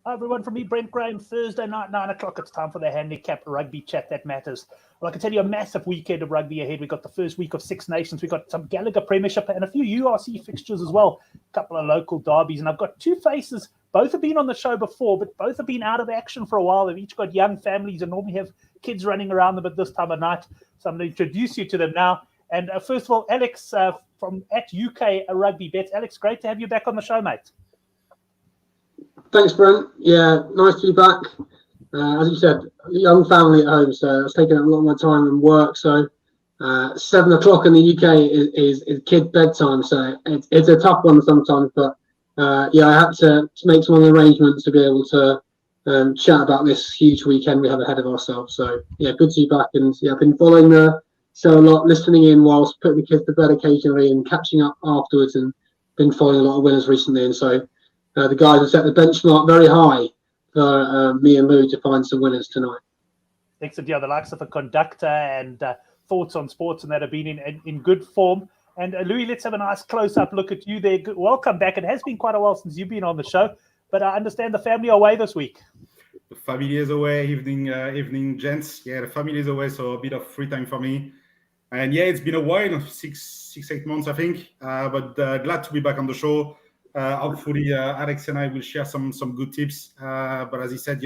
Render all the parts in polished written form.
Hi everyone, from me, Brent Graham. Thursday night, 9 o'clock. It's time for the Handicap Rugby Chat that matters. Well, I can tell you a massive weekend of rugby ahead. We've got the first week of Six Nations. We've got some Gallagher Premiership and a few URC fixtures as well. A couple of local derbies. And I've got two faces. Both have been on the show before, but both have been out of action for a while. They've each got young families and normally have kids running around them at this time of night. So I'm going to introduce you to them now. And first of all, Alex from at UK Rugby Bets. Alex, great to have you back on the show, mate. Thanks, Brent. Yeah, nice to be back. As you said, young family at home, so it's taking up a lot of my time and work. So 7 o'clock in the UK is kid bedtime, so it's a tough one sometimes. But yeah, I had to make some arrangements to be able to chat about this huge weekend we have ahead of ourselves. So yeah, good to be back. And yeah, I've been following the show a lot, listening in whilst putting the kids to bed occasionally and catching up afterwards, and been following a lot of winners recently. And so the guys have set the benchmark very high for me and Lou to find some winners tonight. Excellent. Yeah, the likes of a conductor and thoughts on sports and that have been in good form. And Louis, let's have a nice close-up look at you there. Welcome back. It has been quite a while since you've been on the show, but I understand the family are away this week. The family is away. Evening, gents. Yeah, the family is away, so a bit of free time for me. And yeah, it's been a while, 8 months, I think. But glad to be back on the show. Hopefully, Alex and I will share some good tips. But as he said,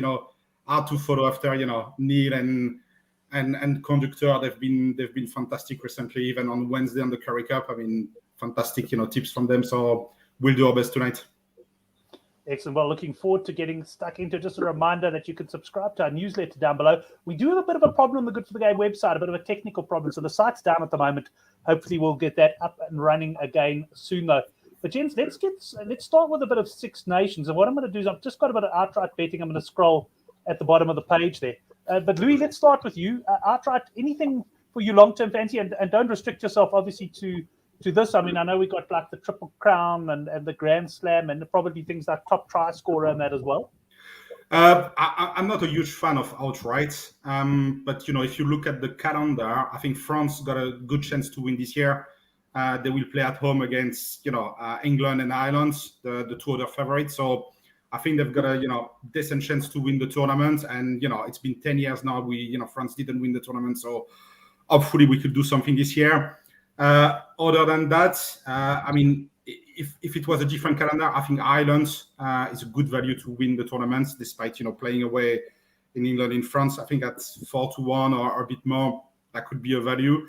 hard to follow after. Neil and Conductor, they've been fantastic recently. Even on Wednesday on the Curry Cup, I mean, fantastic, tips from them. So we'll do our best tonight. Excellent. Well, looking forward to getting stuck into. Just a reminder that you can subscribe to our newsletter down below. We do have a bit of a problem on the Good for the Game website, a bit of a technical problem. So the site's down at the moment. Hopefully we'll get that up and running again soon, though. But gents, let's start with a bit of Six Nations. And what I'm going to do is I've just got a bit of outright betting. I'm going to scroll at the bottom of the page there. But Louis, let's start with you. Outright, anything for you long-term fancy, and don't restrict yourself obviously to this. I mean, I know we got like the Triple Crown and the Grand Slam and probably things like top try scorer and that as well. I'm not a huge fan of outright, but if you look at the calendar, I think France got a good chance to win this year. They will play at home against England and Ireland, the two other favorites. So I think they've got a decent chance to win the tournament. And it's been 10 years now. France didn't win the tournament, so hopefully we could do something this year. Other than that, I mean, if it was a different calendar, I think Ireland is a good value to win the tournament, despite playing away in England, in France. I think at 4-1 or a bit more, that could be a value.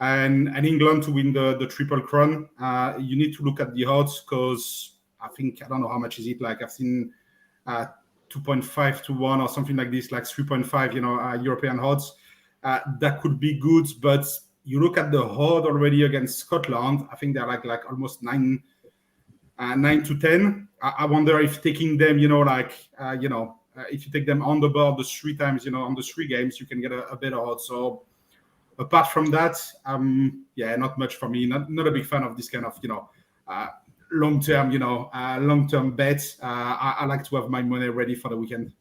And England to win the Triple Crown, you need to look at the odds, because I don't know how much is it. Like I've seen 2.5 to 1 or something like this, like 3.5, European odds. That could be good, but you look at the odd already against Scotland. I think they're like almost 9 to 10. I wonder if taking them, if you take them on the board the 3 times, on the 3 games, you can get a better odd. So apart from that, not much for me. Not a big fan of this kind of, long-term bets. I like to have my money ready for the weekend.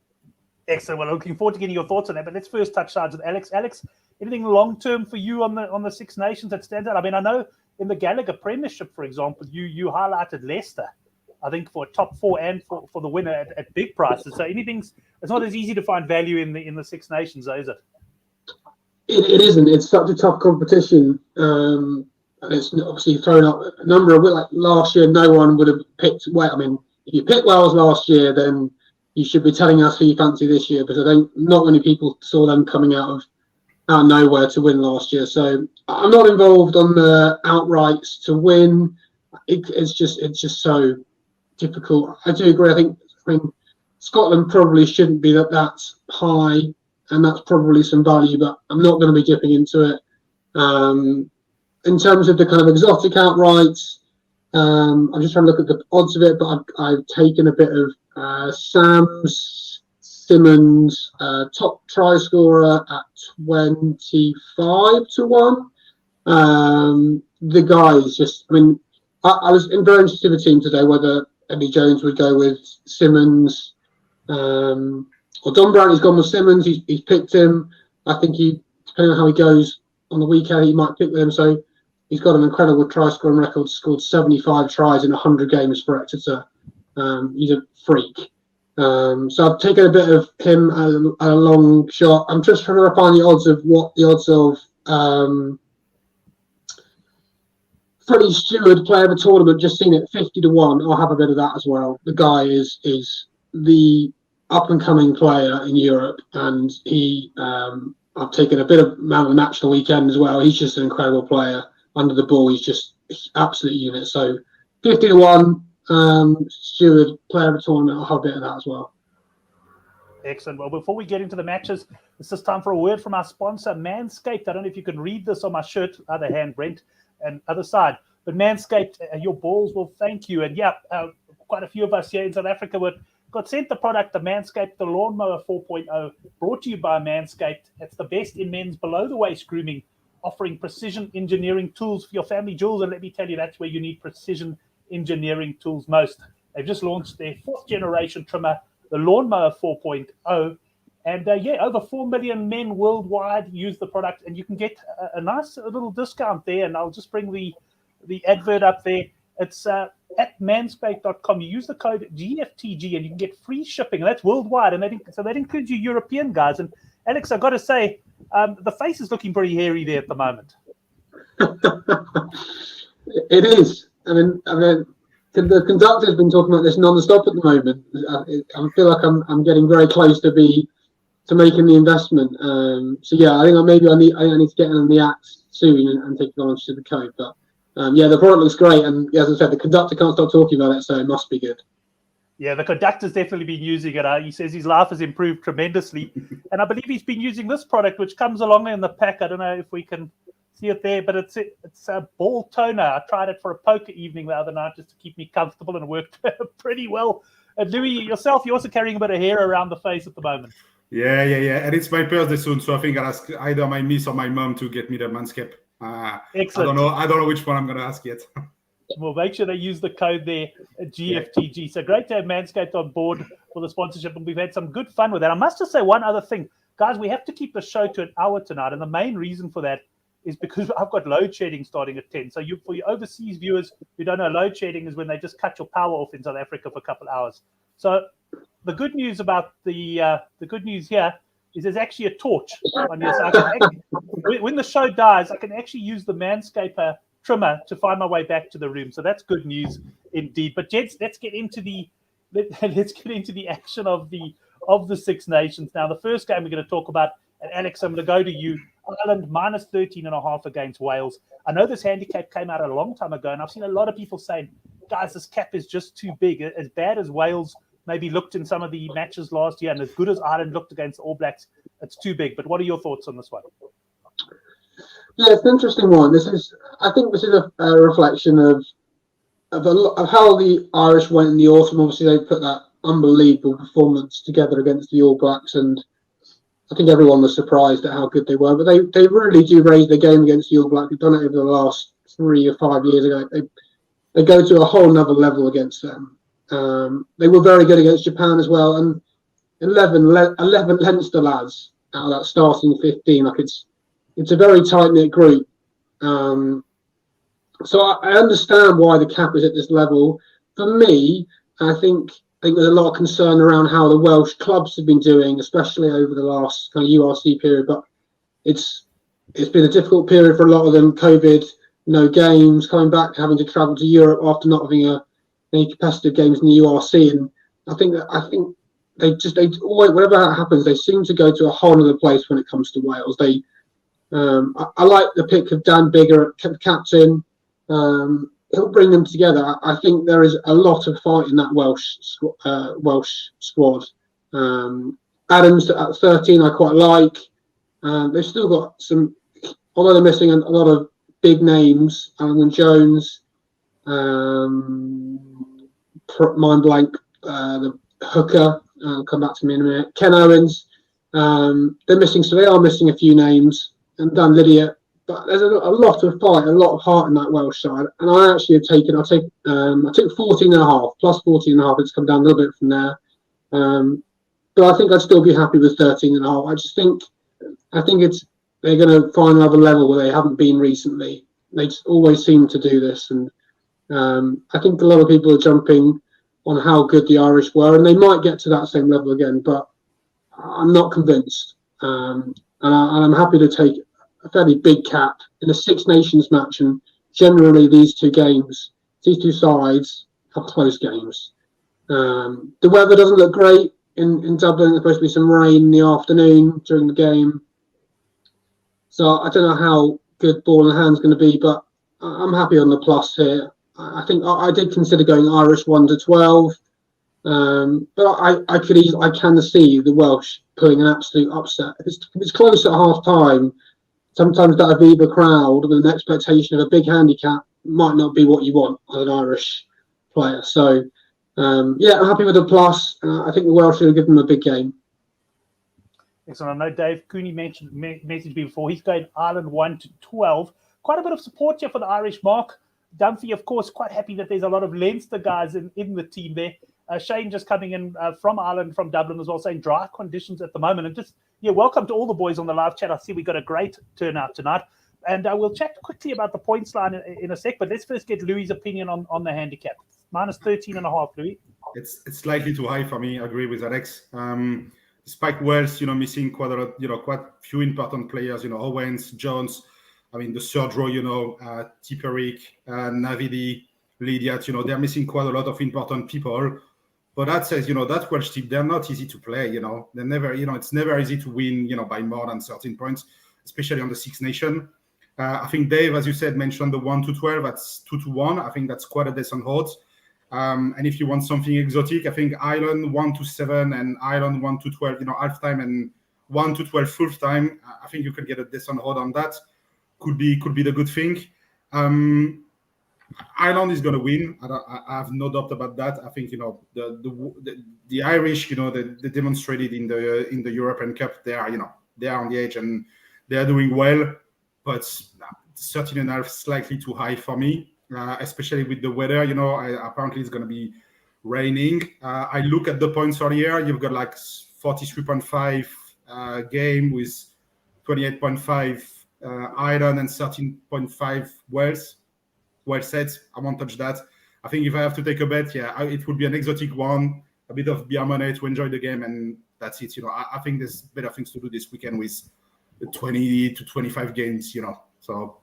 Excellent. Well, looking forward to getting your thoughts on that. But let's first touch sides with Alex. Alex, anything long-term for you on the Six Nations that stands out? I mean, I know in the Gallagher Premiership, for example, you highlighted Leicester, I think, for a top 4 and for the winner at big prices. So it's not as easy to find value in the Six Nations, though, is it? It isn't. It's such a tough competition. And it's obviously thrown up a number of, like last year, no one would have picked Wales. I mean, if you picked Wales last year, then you should be telling us who you fancy this year, because I think not many people saw them coming out of nowhere to win last year. So I'm not involved on the outrights to win. It's just so difficult. I do agree. I think Scotland probably shouldn't be that high, and that's probably some value, but I'm not going to be dipping into it. In terms of the kind of exotic outrights, I'm just trying to look at the odds of it, but I've taken a bit of Simmons, top try scorer at 25 to 1. The guys just, I mean, I was very interested in the team today, whether Eddie Jones would go with Simmons, or Don Brownlie's gone with Simmons. He's picked him. I think depending on how he goes on the weekend, he might pick them. So he's got an incredible try scoring record, scored 75 tries in 100 games for Exeter. He's a freak. So I've taken a bit of him at a long shot. I'm just trying to find the odds of Freddie Stewart, player of a tournament, just seen it 50-1. I'll have a bit of that as well. The guy is the up and coming player in Europe, and I've taken a bit of man of the match the weekend as well. He's just an incredible player under the ball. He's absolute unit. So 50-1, Stewart, player of a tournament. I'll have a bit of that as well. Excellent. Well, before we get into the matches, it's just time for a word from our sponsor, Manscaped. I don't know if you can read this on my shirt, other hand, Brent, and other side. But Manscaped, your balls will thank you. And quite a few of us here in South Africa got sent the product, the Manscaped, the Lawnmower 4.0, brought to you by Manscaped. It's the best in men's below-the-waist grooming, offering precision engineering tools for your family jewels. And let me tell you, that's where you need precision engineering tools most. They've just launched their 4th generation trimmer, the Lawnmower 4.0. And over 4 million men worldwide use the product, and you can get a nice little discount there. And I'll just bring the advert up there. It's at manscaped.com. You use the code GFTG, and you can get free shipping. And that's worldwide, and that includes you European guys. And Alex, I've got to say, the face is looking pretty hairy there at the moment. It is. I mean, the conductor's been talking about this non-stop at the moment. I feel like I'm getting very close to making the investment. I think I need to get on the act soon and take advantage of the code. But the product looks great, and as I said, the conductor can't stop talking about it, so it must be good. Yeah, the conductor's definitely been using it. He says his life has improved tremendously, and I believe he's been using this product, which comes along in the pack. I don't know if we can see it there, but it's a ball toner. I tried it for a poker evening the other night just to keep me comfortable, and it worked pretty well. And Louis, yourself, you're also carrying a bit of hair around the face at the moment. Yeah. And it's my birthday soon, so I think I'll ask either my niece or my mom to get me the Manscaped. Excellent. I don't know which one I'm going to ask yet. Well, make sure they use the code there, GFTG. Yeah. So great to have Manscaped on board for the sponsorship, and we've had some good fun with that. I must just say one other thing. Guys, we have to keep the show to an hour tonight, and the main reason for that is because I've got load shedding starting at 10. So for your overseas viewers who don't know, load shedding is when they just cut your power off in South Africa for a couple of hours. So the good news about the good news here is there's actually a torch on your side. When the show dies, I can actually use the Manscaper trimmer to find my way back to the room. So that's good news indeed. But gents, let's get into the action of the Six Nations. Now, the first game we're going to talk about, and Alex, I'm going to go to you. Ireland minus 13.5 against Wales. I know this handicap came out a long time ago, and I've seen a lot of people saying, guys, this cap is just too big. As bad as Wales maybe looked in some of the matches last year, and as good as Ireland looked against the All Blacks, it's too big. But what are your thoughts on this one? Yeah, it's an interesting one. I think this is a reflection of how the Irish went in the autumn. Obviously, they put that unbelievable performance together against the All Blacks, and I think everyone was surprised at how good they were. But they really do raise their game against the All Blacks. They've done it over the last 3 or 5 years ago. They go to a whole nother level against them. They were very good against Japan as well, and 11 Leinster lads out of that starting 15. Like it's a very tight-knit group. So I understand why the cap is at this level. For me, I think there's a lot of concern around how the Welsh clubs have been doing, especially over the last kind of URC period. But it's been a difficult period for a lot of them. COVID, no games, coming back, having to travel to Europe after not having any competitive games in the URC. And I think they always, whatever happens, they seem to go to a whole other place when it comes to Wales. I like the pick of Dan Biggar, captain. He'll bring them together. I think there is a lot of fight in that Welsh squad. Adams at 13, I quite like. They've still got some, although they're missing a lot of big names. Alan Jones, mind blank, the hooker. I'll come back to me in a minute. Ken Owens. They are missing a few names, and Dan Lydiate. But there's a lot of fight, a lot of heart in that Welsh side. And I actually have taken, I took 14.5, plus 14.5. It's come down a little bit from there. But I think I'd still be happy with 13.5. I think they're going to find another level where they haven't been recently. They always seem to do this. And I think a lot of people are jumping on how good the Irish were, and they might get to that same level again, but I'm not convinced. And I'm happy to take a fairly big cap in a Six Nations match, and generally these two sides have close games. The weather doesn't look great in Dublin. There's supposed to be some rain in the afternoon during the game, so I don't know how good ball in hand is going to be, but I'm happy on the plus here. I think I did consider going Irish 1-12, but I can see the Welsh pulling an absolute upset. If it's close at half time, sometimes that Aviva crowd with an expectation of a big handicap might not be what you want as an Irish player. So I'm happy with the plus. I think the Welsh should give them a big game. Excellent. I know Dave Cooney messaged me before. He's going Ireland 1-12. Quite a bit of support here for the Irish mark. Dunphy, of course, quite happy that there's a lot of Leinster guys in the team there. Shane just coming in from Ireland, from Dublin as well, saying dry conditions at the moment. And just, welcome to all the boys on the live chat. I see we got a great turnout tonight. And we'll chat quickly about the points line in a sec, but let's first get Louis' opinion on the handicap. Minus 13.5, Louis. It's slightly too high for me. I agree with Alex. Despite Wales, missing quite a lot, quite few important players, Owens, Jones. I mean, the third row, Tiperic, Navidi, Lydiat, they're missing quite a lot of important people. But that says, that Welsh team, they're not easy to play, They're never, it's never easy to win, by more than 13 points, especially on the Six Nation. I think Dave, as you said, mentioned the 1-12, that's 2-1. I think that's quite a decent odds. And if you want something exotic, I think Ireland 1-7 and Ireland 1-12, half time and 1-12 full time. I think you could get a decent odd on that. Could be the good thing. Ireland is going to win. I have no doubt about that. I think the Irish, they demonstrated in the European Cup. They are on the edge and they are doing well, but 13.5 slightly too high for me. Especially with the weather, apparently it's going to be raining. I look at the points earlier. You've got like 43.5 game with 28.5 Ireland and 13.5 Wales. Well said. I won't touch that. I think if I have to take a bet, it would be an exotic one, a bit of beer money to enjoy the game, and that's it. I think there's better things to do this weekend with the 20 to 25 games. So.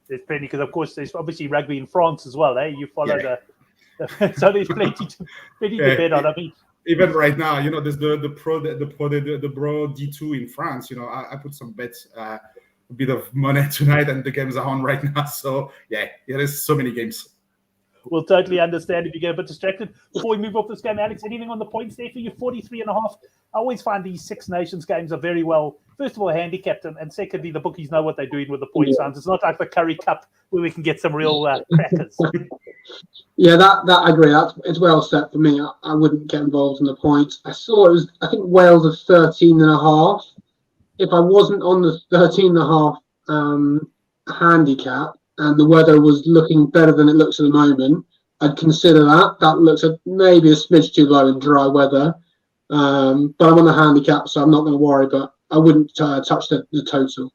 There's plenty, because of course there's obviously rugby in France as well. You follow the so there's plenty to bet on. I mean, even right now, there's the Pro D2 in France. I put some bets, a bit of money tonight, and the games are on right now. So there's so many games. We'll totally understand if you get a bit distracted. Before we move off this game, Alex, anything on the points there for you? 43.5. I always find these Six Nations games are very well, first of all, handicapped, and secondly, the bookies know what they're doing with the points lines. It's not like the Curry Cup where we can get some real crackers. That I agree. It's well set for me. I wouldn't get involved in the points. I think Wales is 13.5. If I wasn't on the 13.5 handicap, and the weather was looking better than it looks at the moment, I'd consider that. That looks maybe a smidge too low in dry weather. But I'm on the handicap, so I'm not going to worry, but I wouldn't touch the total.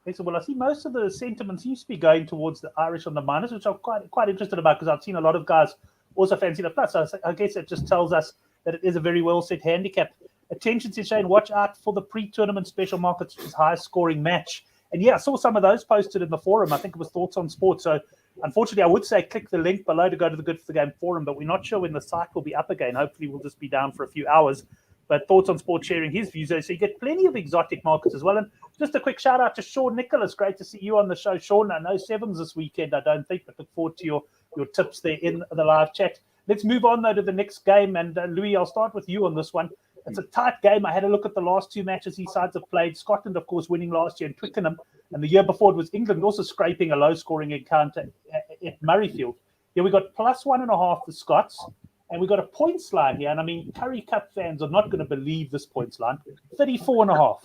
Excellent. Well, I see most of the sentiment seems to be going towards the Irish on the minus, which I'm quite interested about, because I've seen a lot of guys also fancy the plus. So I guess it just tells us that it is a very well-set handicap. Attention to Shane, watch out for the pre-tournament special markets, which is highest scoring match. And I saw some of those posted in the forum. I think it was Thoughts on Sport. So unfortunately, I would say click the link below to go to the Good for the Game forum, but we're not sure when the site will be up again. Hopefully, we'll just be down for a few hours. But Thoughts on Sport sharing his views there. So you get plenty of exotic markets as well. And just a quick shout out to Sean Nicholas. Great to see you on the show, Sean. I know sevens this weekend, I don't think, but look forward to your tips there in the live chat. Let's move on, though, to the next game. And Louis, I'll start with you on this one. It's a tight game. I had a look at the last two matches these sides have played. Scotland, of course, winning last year in Twickenham. And the year before it was England also scraping a low-scoring encounter at Murrayfield. We got plus 1.5 for Scots. And we got a points line here. And I mean, Curry Cup fans are not going to believe this points line. 34.5.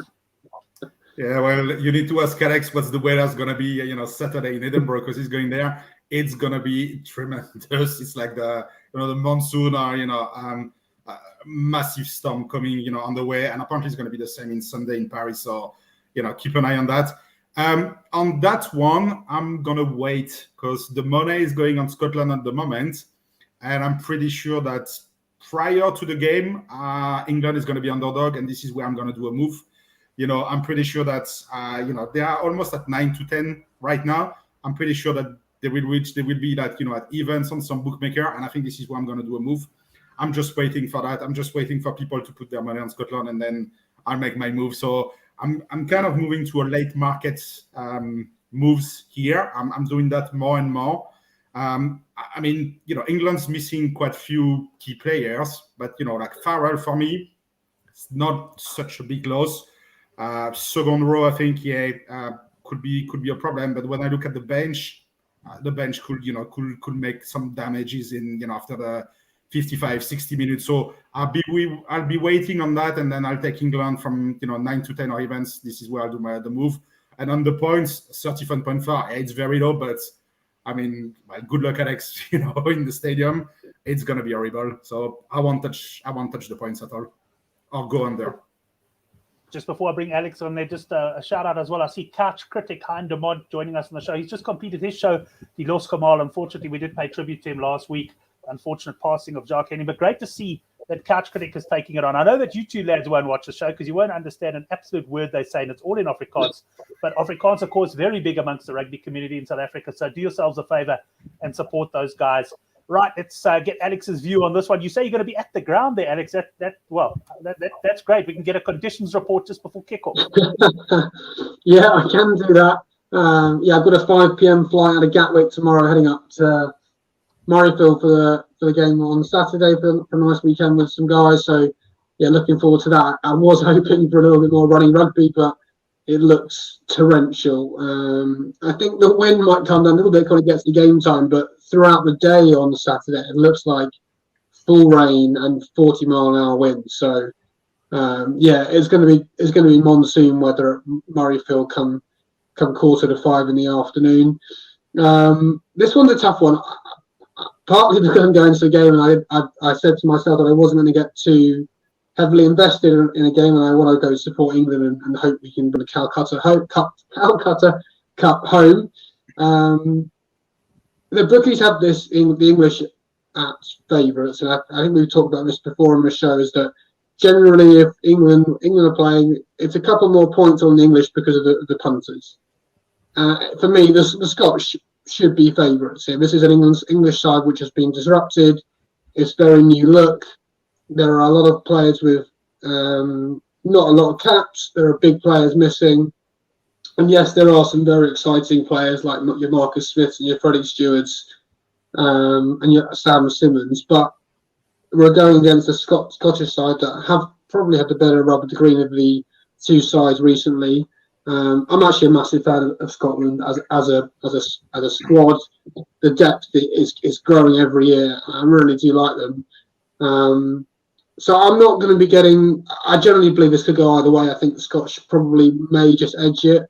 Yeah, well, you need to ask Alex what's the weather's going to be, Saturday in Edinburgh, because he's going there. It's going to be tremendous. It's like the monsoon or, massive storm coming, on the way. And apparently it's going to be the same in Sunday in Paris. So, keep an eye on that. On that one, I'm going to wait because the money is going on Scotland at the moment. and I'm pretty sure that prior to the game, England is going to be underdog, and this is where I'm going to do a move. I'm pretty sure that they are almost at 9-10 right now. I'm pretty sure that they will be that at events on some bookmaker, and I think this is where I'm going to do a move. I'm just waiting for that. I'm just waiting for people to put their money on Scotland, and then I'll make my move. So I'm kind of moving to a late market moves here. I'm doing that more and more. I mean, England's missing quite a few key players, but like Farrell for me, it's not such a big loss. Second row, I think, could be a problem. But when I look at the bench could make some damages in after the 55-60 minutes. So I'll be waiting on that, and then I'll take England from 9-10 or events. This is where I'll do the move. And on the points, 31.4. It's very low, but I mean, good luck, Alex. In the stadium, it's gonna be horrible. So I won't touch the points at all, or go under. Just before I bring Alex on there, just a shout out as well. I see Couch Critic Hindemont joining us on the show. He's just completed his show, The Los Kamal. Unfortunately, we did pay tribute to him last week. Unfortunate passing of Jacques Henry, but great to see that Couch Critic is taking it on. I know that you two lads won't watch the show because you won't understand an absolute word they say, and it's all in Afrikaans. But Afrikaans, of course, very big amongst the rugby community in South Africa. So do yourselves a favor and support those guys. Right, let's get Alex's view on this one. You say you're going to be at the ground there, Alex. That's great. We can get a conditions report just before kickoff. Yeah, I can do that. I've got a 5 p.m. flight out of Gatwick tomorrow, heading up to Murrayfield for the game on Saturday for a nice weekend with some guys. So, yeah, looking forward to that. I was hoping for a little bit more running rugby, but it looks torrential. I think the wind might come down a little bit when it gets to game time, but throughout the day on Saturday, it looks like full rain and 40-mile-an-hour wind. So, it's going to be monsoon weather at Murrayfield come 4:45 in the afternoon. This one's a tough one. Partly because I'm going to the game, and I said to myself that I wasn't going to get too heavily invested in a game, and I want to go support England and hope we can win the Calcutta Cup home. The bookies have this in the English at favourites, and I think we've talked about this before on the show, is that generally if England are playing, it's a couple more points on the English because of the punters. For me, the Scots should be favourites here. This is an English side which has been disrupted. It's very new look. There are a lot of players with not a lot of caps. There are big players missing. And yes, there are some very exciting players like your Marcus Smiths and your Freddie Stewards and your Sam Simmons. But we're going against a Scottish side that have probably had the better rub of the green of the two sides recently. I'm actually a massive fan of Scotland as a squad. The depth is growing every year. I really do like them. So I'm not going to be getting. I generally believe this could go either way. I think the Scots probably may just edge it.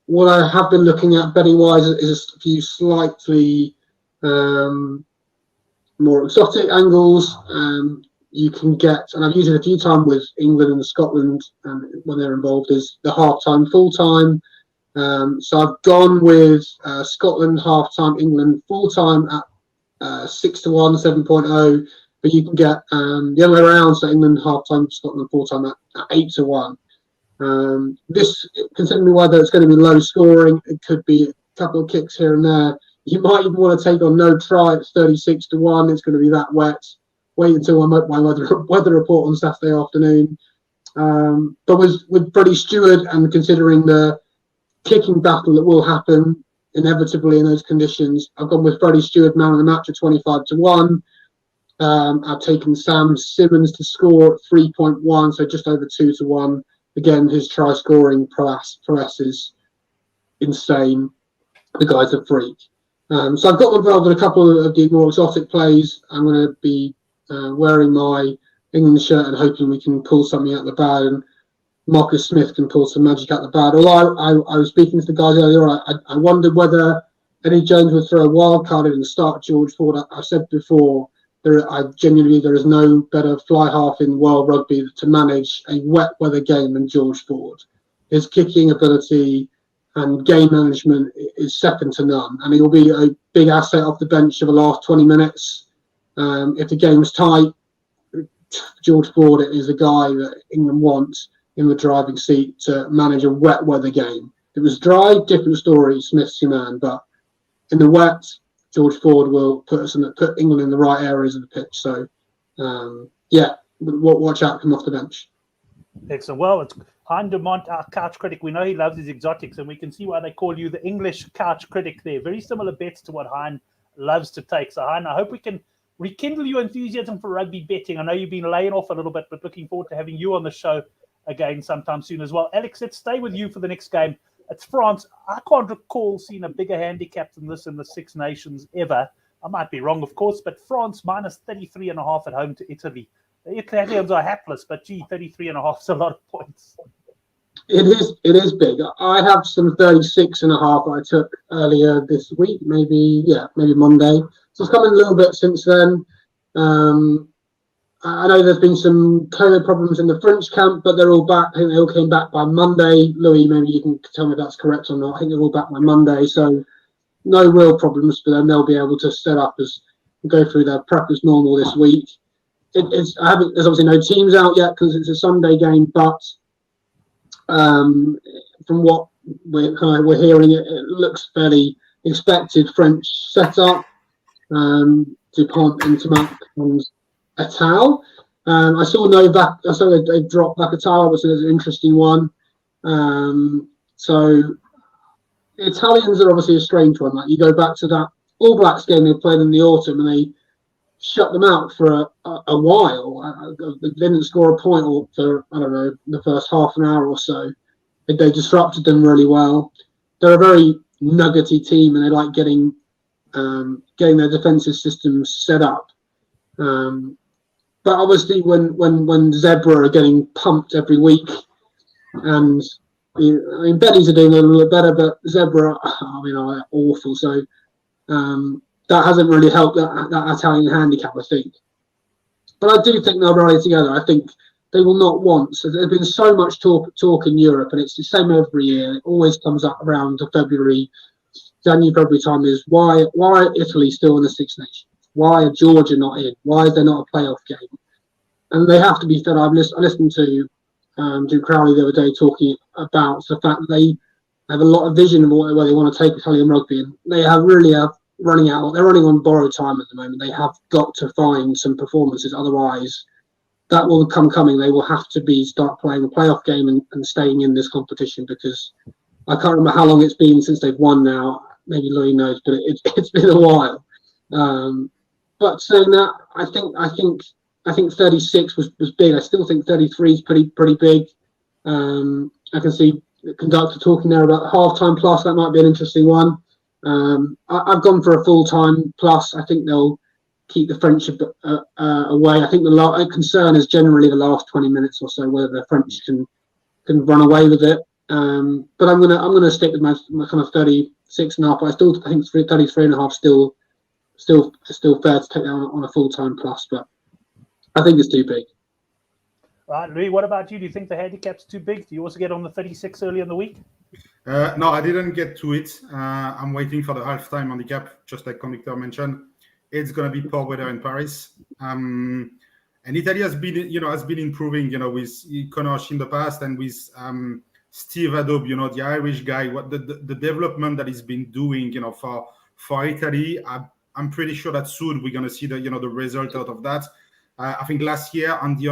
What I have been looking at betting wise is a few slightly more exotic angles. You can get, and I've used it a few times with England and Scotland when they're involved, is the half-time, full-time. So I've gone with Scotland half-time, England full-time at 6-1, 7.0. But you can get the other way around, so England half-time, Scotland full-time at 8-1. This, considering the weather, it's going to be low scoring. It could be a couple of kicks here and there. You might even want to take on no try at 36-1. It's going to be that wet. Wait until my weather report on Saturday afternoon. But with Freddie Stewart and considering the kicking battle that will happen inevitably in those conditions, I've gone with Freddie Stewart man of the match at 25-1. I've taken Sam Simmons to score at 3.1, so just over 2-1. Again, his try scoring prowess is insane. The guy's a freak. So I've got involved in a couple of the more exotic plays. I'm going to be wearing my England shirt and hoping we can pull something out of the bag, and Marcus Smith can pull some magic out of the bag. Although I was speaking to the guys earlier, I wondered whether Eddie Jones would throw a wild card in and start George Ford. I said before, I genuinely there is no better fly half in world rugby to manage a wet weather game than George Ford. His kicking ability, and game management is second to none. And he'll be a big asset off the bench for the last 20 minutes. If the game's tight, George Ford is a guy that England wants in the driving seat to manage a wet weather game. If it was dry, different story, Smith's your man. But in the wet, George Ford will put England in the right areas of the pitch. So, watch out, come off the bench. Excellent. Well, it's Hein de Mont, our couch critic. We know he loves his exotics, and we can see why they call you the English couch critic there. Very similar bets to what Hein loves to take. So, Hein, I hope we can rekindle your enthusiasm for rugby betting. I know you've been laying off a little bit, but looking forward to having you on the show again sometime soon as well. Alex, let's stay with you for the next game. It's France. I can't recall seeing a bigger handicap than this in the Six Nations ever. I might be wrong, of course, but France minus 33.5 at home to Italy. The Italians are hapless, but 33.5 is a lot of points. It is big. I have some 36.5 I took earlier this week, maybe Monday. So it's come in a little bit since then. I know there's been some COVID problems in the French camp, but they're all back. I think they all came back by Monday. Louis, maybe you can tell me if that's correct or not. I think they're all back by Monday, so no real problems for them. They'll be able to set up and go through their prep as normal this week. There's obviously no teams out yet because it's a Sunday game, but from what we're hearing, it looks fairly expected French setup. Dupont and Tamac and Atal. I saw Novak. I saw they dropped Vacatal, which is an interesting one. So the Italians are obviously a strange one. Like you go back to that All Blacks game they played in the autumn, and they shut them out for a while. They didn't score a point for the first half an hour or so. They disrupted them really well. They're a very nuggety team, and they like getting their defensive systems set up. But obviously, when Zebra are getting pumped every week, and Bennies are doing a little bit better, but Zebra, are awful. So that hasn't really helped that Italian handicap, I think. But I do think they'll rally together. I think they will not want. So there's been so much talk in Europe, and it's the same every year. It always comes up around February February time is why Italy still in the Six Nations? Why are Georgia not in? Why is there not a playoff game? And they have to be fed. I listened to Duke Crowley the other day talking about the fact that they have a lot of vision of where they want to take Italian rugby, and they really are running out. They're running on borrowed time at the moment. They have got to find some performances, otherwise that will coming. They will have to start playing a playoff game and staying in this competition, because I can't remember how long it's been since they've won now. Maybe Louis knows, but it's been a while. But saying that, I think 36 was big. I still think 33 is pretty big. I can see the conductor talking there about half-time plus. That might be an interesting one. I've gone for a full-time plus. I think they'll keep the French away. I think the concern is generally the last 20 minutes or so, whether the French can run away with it. But I'm gonna stick with my kind of 36.5. I still think 33.5 still fair to take that on a full-time plus, but I think it's too big. Right, Louis, what about you? Do you think the handicap's too big? Do you also get on the 36 early in the week? No, I didn't get to it. I'm waiting for the halftime handicap, just like Conductor mentioned. It's going to be poor weather in Paris. And Italy has been improving, with Konosh in the past and with Steve Adobe, the Irish guy. What the development that he's been doing, for Italy, I'm pretty sure that soon we're going to see the result out of that. I think last year in the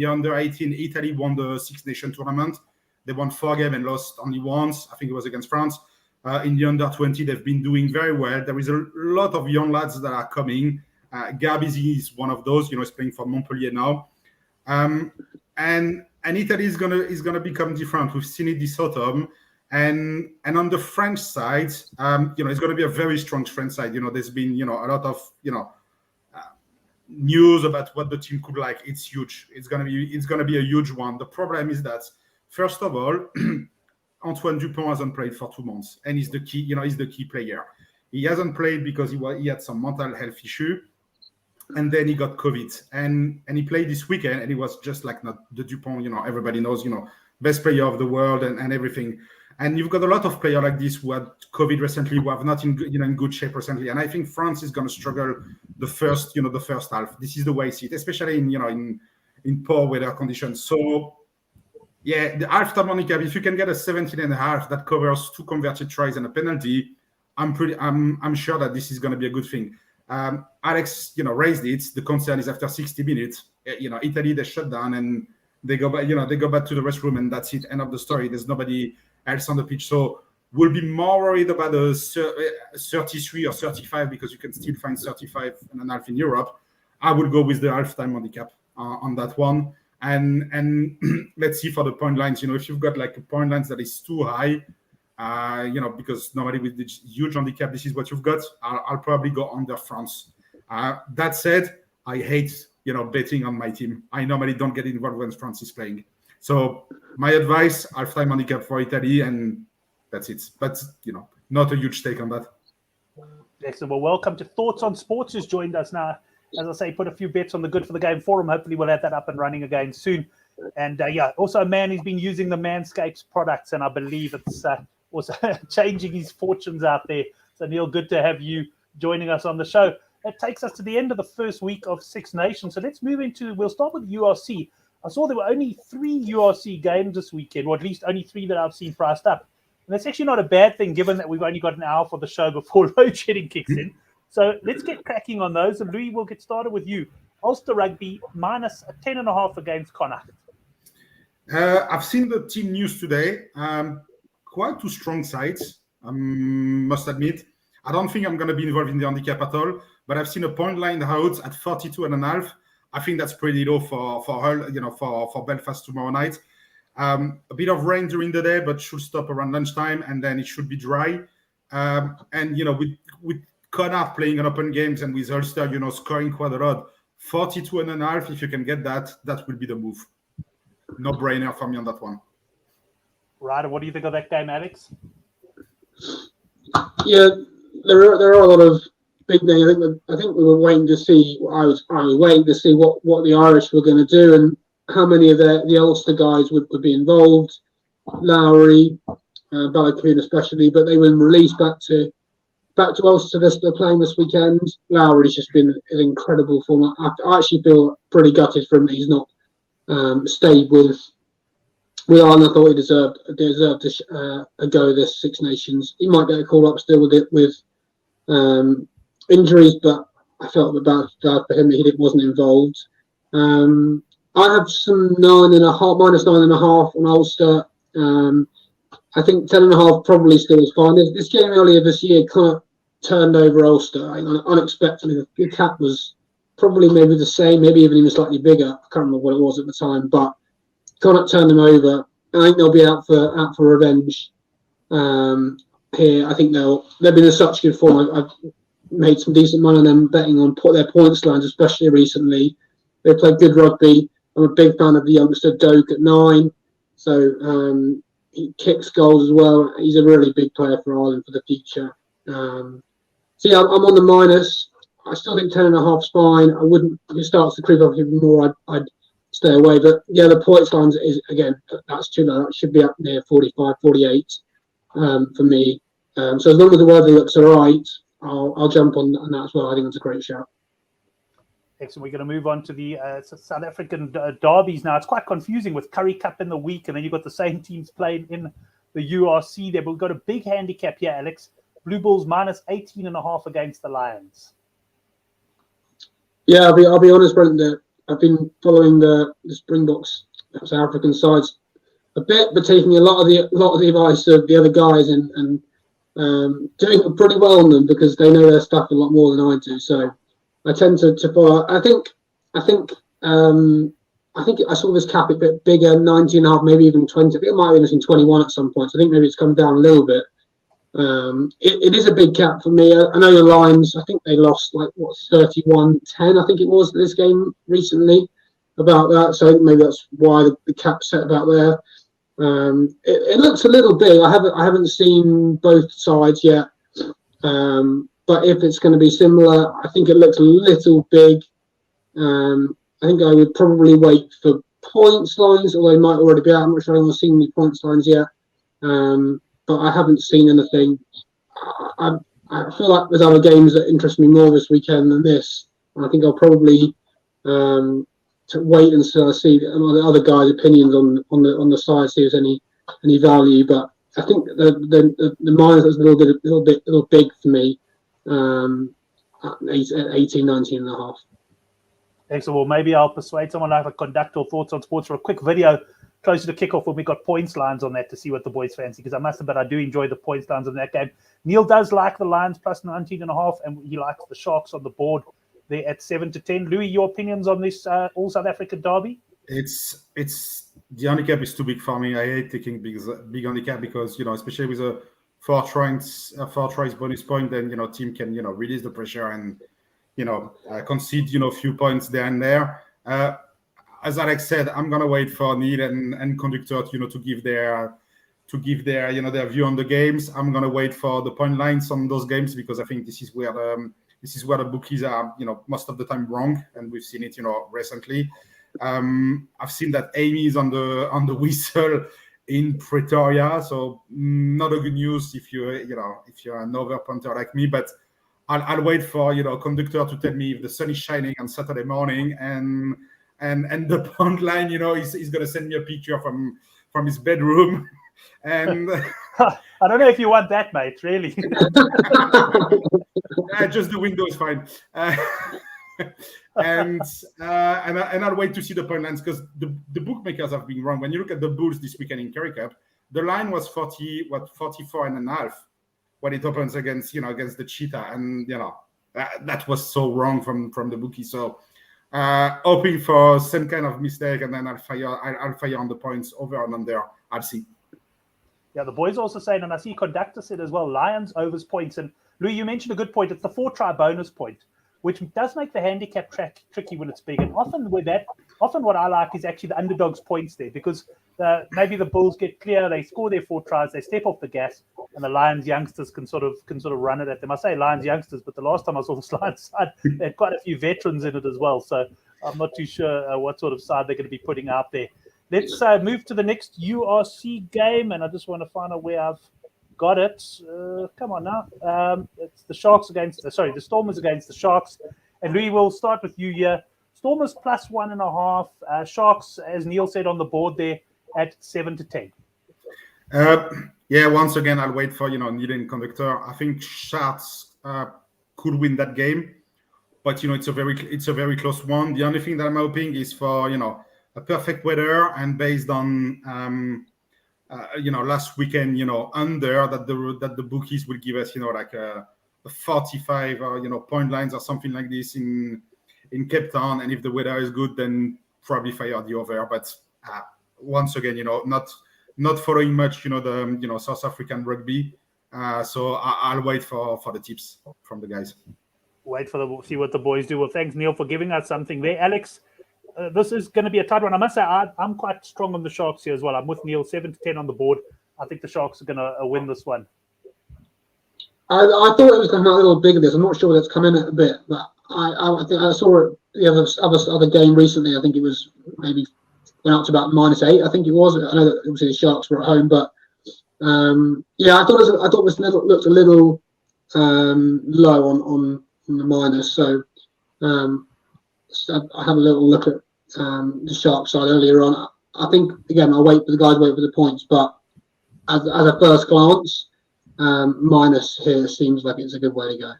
under 18, Italy won the Six Nation tournament. They won 4 games and lost only once. I think it was against France. In the under 20, they've been doing very well. There is a lot of young lads that are coming. Gabizi is one of those. He's playing for Montpellier now. And Italy is gonna become different. We've seen it this autumn. And on the French side, it's going to be a very strong French side. There's been a lot of news about what the team could like. It's huge. It's gonna be a huge one. The problem is that, first of all, Antoine Dupont hasn't played for 2 months, and he's the key player. He hasn't played because he had some mental health issue, and then he got COVID, and he played this weekend, and he was just like not the Dupont. Everybody knows, best player of the world and everything. And you've got a lot of players like this who had COVID recently, who have not in good shape recently. And I think France is going to struggle the first half. This is the way I see it, especially in poor weather conditions. So, yeah, the halftime handicap, if you can get a 17.5 that covers 2 converted tries and a penalty, I'm sure that this is going to be a good thing. Alex, raised it. The concern is after 60 minutes, Italy, they shut down and they go back, they go back to the restroom and that's it. End of the story. There's nobody else on the pitch. So we'll be more worried about the 33 or 35 because you can still find 35.5 in Europe. I would go with the halftime handicap on that one. And let's see for the point lines. If you've got like a point lines that is too high, because normally with the huge handicap, this is what you've got. I'll probably go under France. That said, I hate betting on my team. I normally don't get involved when France is playing. So my advice: halftime handicap for Italy, and that's it. But not a huge stake on that. Excellent. Well, welcome to Thoughts on Sports, who's joined us now. As I say, put a few bets on the Good for the Game forum. Hopefully we'll have that up and running again soon. And also a man who's been using the Manscaped products, and I believe it's also changing his fortunes out there. So Neil, good to have you joining us on the show. That takes us to the end of the first week of Six Nations. So let's move we'll start with URC. I saw there were only 3 URC games this weekend, or at least only 3 that I've seen priced up. And that's actually not a bad thing, given that we've only got an hour for the show before load shedding kicks in. So let's get cracking on those. And Louis, we'll get started with you. Ulster Rugby minus a 10.5 against Connacht. I've seen the team news today. Quite 2 strong sides, must admit. I don't think I'm going to be involved in the handicap at all, but I've seen a point line out at 42.5. I think that's pretty low for Hull, for Belfast tomorrow night. A bit of rain during the day, but should stop around lunchtime, and then it should be dry. With Connacht playing on open games and with Ulster, scoring quite a lot, 42.5. If you can get that, that will be the move. No brainer for me on that one. Right, and what do you think of that game, Alex? Yeah, there are a lot of big names. I think we were waiting to see. I was waiting to see what the Irish were going to do and how many of the Ulster guys would be involved. Lowry, Balakoon especially, but they were released back to Ulster. They're playing this weekend. Lowry's just been an incredible form. I actually feel pretty gutted for him that he's not stayed with Ireland. I thought he deserved a go this Six Nations. He might get a call up still with injuries, but I felt bad for him that he wasn't involved. I have some minus 9.5 on Ulster. I think 10.5 probably still is fine. This game earlier this year kind of turned over Ulster unexpectedly. The cap was probably maybe the same, maybe even slightly bigger. I can't remember what it was at the time, but Connacht turned them over. I think they'll be out for revenge here. I think they've been in such good form. I've made some decent money on them betting on their points lines, especially recently. They played good rugby. I'm a big fan of the youngster Doak at 9. So he kicks goals as well. He's a really big player for Ireland for the future. I'm on the minus. I still think 10.5 is fine. I wouldn't. If it starts to creep up even more, I'd stay away. But yeah, the points lines is again that's too low. That should be up near 45, 48 for me. So as long as the weather looks all right, I'll jump on that as well. I think it's a great shout. Excellent. We're going to move on to the South African derbies now. It's quite confusing with Currie Cup in the week, and then you've got the same teams playing in the URC there. But we've got a big handicap here, Alex. Blue Bulls minus 18.5 against the Lions. Yeah, I'll be honest, Brent. I've been following the Springboks South African sides a bit, but taking a lot of the advice of the other guys and doing pretty well on them because they know their stuff a lot more than I do. So I tend to follow. I think I saw this cap a bit bigger, 19.5, maybe even 20. I think it might have been 21 at some point. So I think maybe it's come down a little bit. It is a big cap for me. I know the Lions, I think they lost 31-10, I think it was this game recently about that. So I think maybe that's why the cap's set about there. It looks a little big. I haven't seen both sides yet. But if it's going to be similar, I think it looks a little big. I think I would probably wait for points lines, although they might already be out. I'm not sure I've seen any points lines yet. but I haven't seen anything. I feel like there's other games that interest me more this weekend than this. And I think I'll probably to wait until I see the other guys' opinions on the side, see if there's any value. But I think the minus is a little big for me. At 18, 19 and a half. Excellent. Well, maybe I'll persuade someone to have a conductor or thoughts on sports for a quick video closer to kickoff when we got points lines on that to see what the boys fancy. Because I must admit, I do enjoy the points lines on that game. Neil does like the Lions plus 19 and a half, and he likes the Sharks on the board there at 7 to 10. Louis, your opinions on this all South African derby? It's the handicap is too big for me. I hate taking big handicap because especially with a 4 tries bonus point, then team can release the pressure and concede a few points there and there. As Alex said, I'm gonna wait for Neil and conductor to give their their view on the games. I'm gonna wait for the point lines on those games because I think this is where the bookies are most of the time wrong, and we've seen it recently. I've seen that Amy is on the whistle in Pretoria, so not a good news if you're an over punter like me. But I'll wait for conductor to tell me if the sun is shining on Saturday morning and the punt line he's gonna send me a picture from his bedroom and I don't know if you want that, mate. Really. Just the window is fine. And I'll wait to see the point lines because the bookmakers have been wrong. When you look at the Bulls this weekend in Currie Cup, the line was 44 and a half when it opens against the Cheetah, and that was so wrong from the bookie. So hoping for some kind of mistake, and then I'll fire on the points over and under. I'll see. Yeah, the boys also saying, and I see conductor said as well, Lions overs points. And Louis, you mentioned a good point. It's the 4 try bonus point, which does make the handicap track tricky when it's big. And often what I like is actually the underdogs points there, because maybe the Bulls get clear, they score their 4 tries, they step off the gas, and the Lions youngsters can sort of run it at them. I say Lions youngsters, but the last time I saw this Lions side, they had quite a few veterans in it as well. So I'm not too sure what sort of side they're going to be putting out there. Let's move to the next URC game, and I just want to find out where I've got it. Come on now. It's the Stormers against the Sharks. And Louis, we'll start with you here. Stormers plus 1.5. Sharks, as Neil said on the board there, at 7 to 10. Once again, I'll wait for Neil and conductor. I think Sharks could win that game, but it's a very close one. The only thing that I'm hoping is for a perfect weather, and based on last weekend under that the bookies will give us like a 45 or point lines or something like this in Cape Town, and if the weather is good, then probably fire the over. But once again, not following much the South African rugby, so I'll wait for the tips from the guys. See what the boys do. Well, thanks Neil for giving us something there. Alex, this is going to be a tight one. I must say I'm quite strong on the Sharks here as well. I'm with Neil, 7 to 10 on the board. I think the Sharks are going to win this one. I thought it was going to be a little bigger. I'm not sure that's come in a bit, but I think I saw it the other game recently. I think it was maybe went up to about -8. I think it was. I know that obviously the Sharks were at home, but I thought this looked a little low on the minus. So I had a little look at the Sharks side earlier on. I think again I'll wait for the points, but as a first glance, minus here seems like it's a good way to go.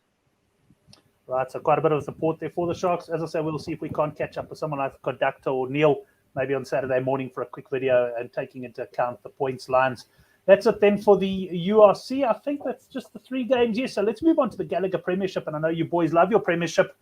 Right, so quite a bit of support there for the Sharks. As I say, we'll see if we can't catch up with someone like Conductor or Neil maybe on Saturday morning for a quick video and taking into account the points lines. That's it then for the URC. I think that's just the 3 games. Yes, so let's move on to the Gallagher Premiership. And I know you boys love your Premiership.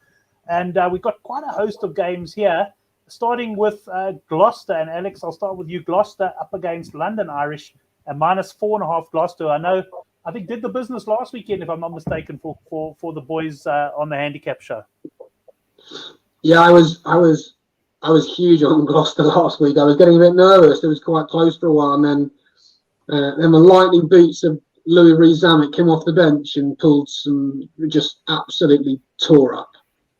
And we've got quite a host of games here, starting with Gloucester. And Alex, I'll start with you. Gloucester up against London Irish and -4.5 Gloucester. I think did the business last weekend, if I'm not mistaken, for the boys on the handicap show. Yeah, I was huge on Gloucester last week. I was getting a bit nervous. It was quite close for a while, and then the lightning boots of Louis Rees-Zammit came off the bench and pulled just absolutely tore up.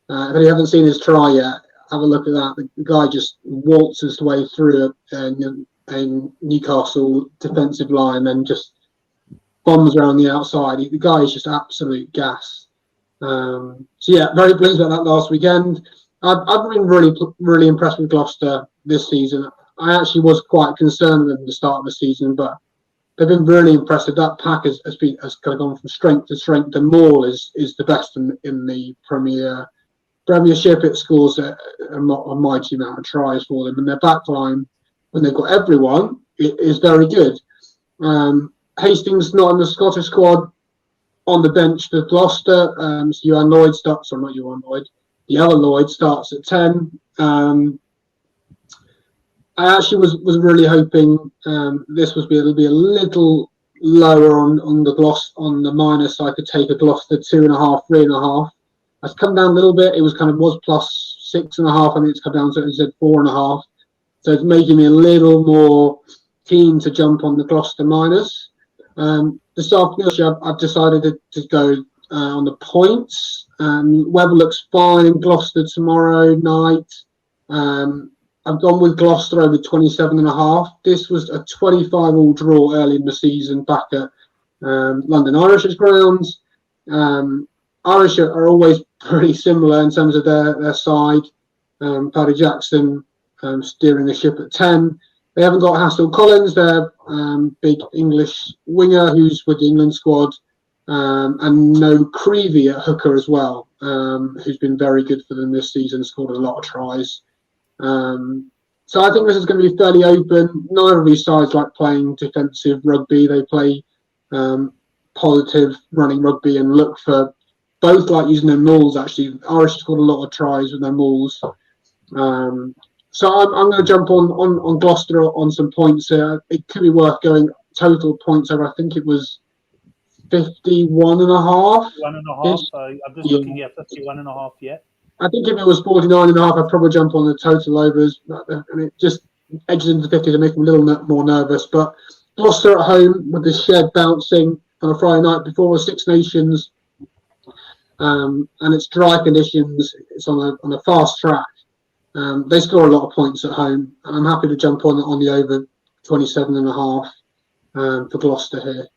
If you haven't seen his try yet, have a look at that. The guy just waltzed his way through a Newcastle defensive line and just bombs around the outside. The guy is just absolute gas. So yeah, very pleased about that last weekend. I've been really impressed with Gloucester this season. I actually was quite concerned at the start of the season, but they've been really impressive. That pack has kind of gone from strength to strength. And Maul is the best in the Premiership. It scores a mighty amount of tries for them, and their backline, when they've got everyone, it is very good. Hastings not in the Scottish squad, on the bench for Gloucester. So Johan Lloyd starts, or not Johan Lloyd, the other Lloyd starts at 10. I actually was really hoping this would be a little lower on the minus, so I could take a Gloucester 2.5, 3.5. It's come down a little bit. It was plus 6.5. I think it's come down to 4.5. So it's making me a little more keen to jump on the Gloucester minus. This afternoon, I've decided to go on the points. Weather looks fine in Gloucester tomorrow night. I've gone with Gloucester over 27.5. This was a 25-all draw early in the season back at London Irish's grounds. Irish are always pretty similar in terms of their side. Paddy Jackson steering the ship at 10. They haven't got Haskell Collins, their big English winger who's with the England squad, and no Creevy at hooker as well, who's been very good for them this season, scored a lot of tries. So I think this is going to be fairly open. Neither of these sides like playing defensive rugby. They play positive running rugby and look for both like using their mauls. Actually, Irish have scored a lot of tries with their mauls. So I'm going to jump on Gloucester on some points here. It could be worth going total points over. I think it was 51.5. 1.5. So I'm just looking at 51.5. Yeah. I think if it was 49.5, I'd probably jump on the total overs, and it just edges into 50 to make them a little more nervous. But Gloucester at home with the shed bouncing on a Friday night before the Six Nations, and it's dry conditions. It's on a fast track. They score a lot of points at home, and I'm happy to jump on the over 27.5 for Gloucester here.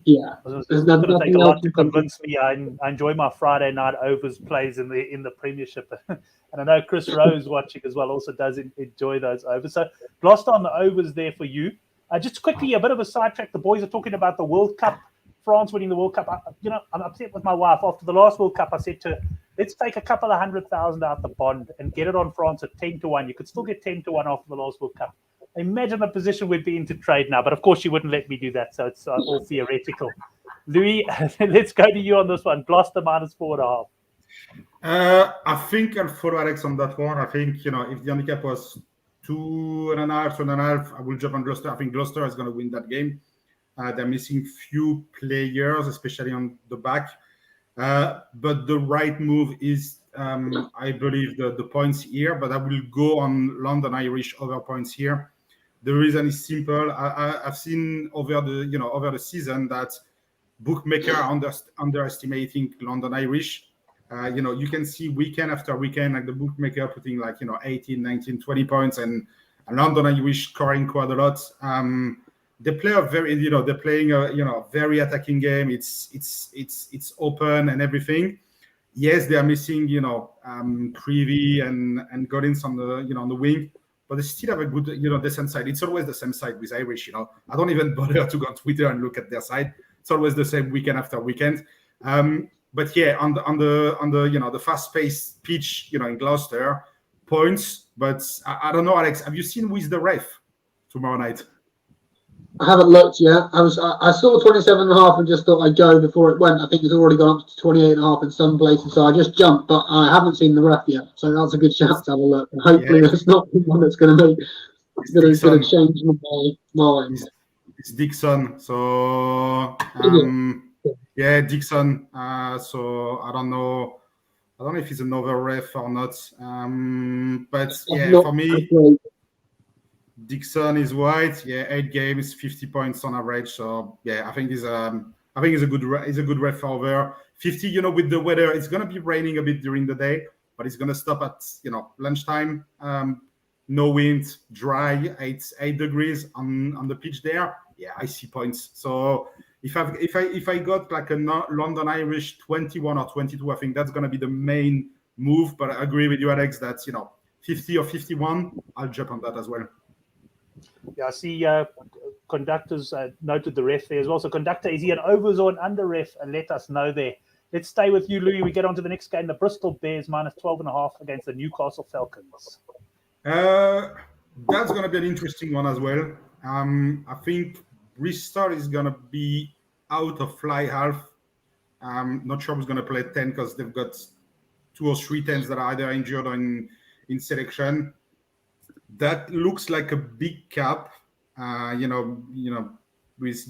Yeah, it's going to take a lot to convince me. I enjoy my Friday night overs plays in the Premiership, and I know Chris Rose watching as well also does enjoy those overs. So Gloucester on the overs there for you. Just quickly, a bit of a sidetrack. The boys are talking about the World Cup, France winning the World Cup. I'm upset with my wife. After the last World Cup, I said to her, let's take a couple of 100,000 out the bond and get it on France at 10-1. You could still get 10-1 after the last World Cup. Imagine the position we'd be in to trade now, but of course she wouldn't let me do that, so it's all theoretical. Louis, let's go to you on this one. Gloucester minus 4.5. I think I'll follow Alex on that one. I think if the handicap was 2.5, I will jump on Gloucester. I think Gloucester is going to win that game. They're missing few players, especially on the back. But the right move is, I believe, the points here. But I will go on London Irish over points here. The reason is simple. I've seen over the season that bookmakers are underestimating London Irish. You can see weekend after weekend, like the bookmaker putting 18, 19, 20 points, and London Irish scoring quite a lot. They play they're playing a very attacking game. It's open and everything. Yes, they are missing Creevy and Collins on the wing, but they still have a good decent side. It's always the same side with Irish. I don't even bother to go on Twitter and look at their side. It's always the same weekend after weekend. But yeah, on the fast-paced pitch, in Gloucester, points. But I don't know, Alex. Have you seen who is the ref tomorrow night? I haven't looked yet. I saw 27.5 and just thought I'd go before it went. I think it's already gone up to 28.5 in some places, so I just jumped. But I haven't seen the ref yet, so that's a good chance to have a look. And hopefully, that's not the one that's going to change my mind. It's Dixon. So Dixon. So I don't know if he's another ref or not. But for me. Dixon is white. 8 games, 50 points on average. So I think he's a good ref over 50. With the weather, it's gonna be raining a bit during the day, but it's gonna stop at lunchtime. No wind, dry. It's 8 degrees on the pitch there. I see points. So if I got like a London Irish 21 or 22, I think that's going to be the main move. But I agree with you, Alex, that 50 or 51, I'll jump on that as well. Yeah, I see conductors noted the ref there as well. So conductor, is he an overs or an under ref? And let us know there. Let's stay with you, Louis. We get on to the next game. The Bristol Bears minus 12.5 against the Newcastle Falcons. That's going to be an interesting one as well. I think Bristol is going to be out of fly half. I'm not sure who's going to play 10 because they've got 2 or 3 10s that are either injured or in selection. That looks like a big cap, with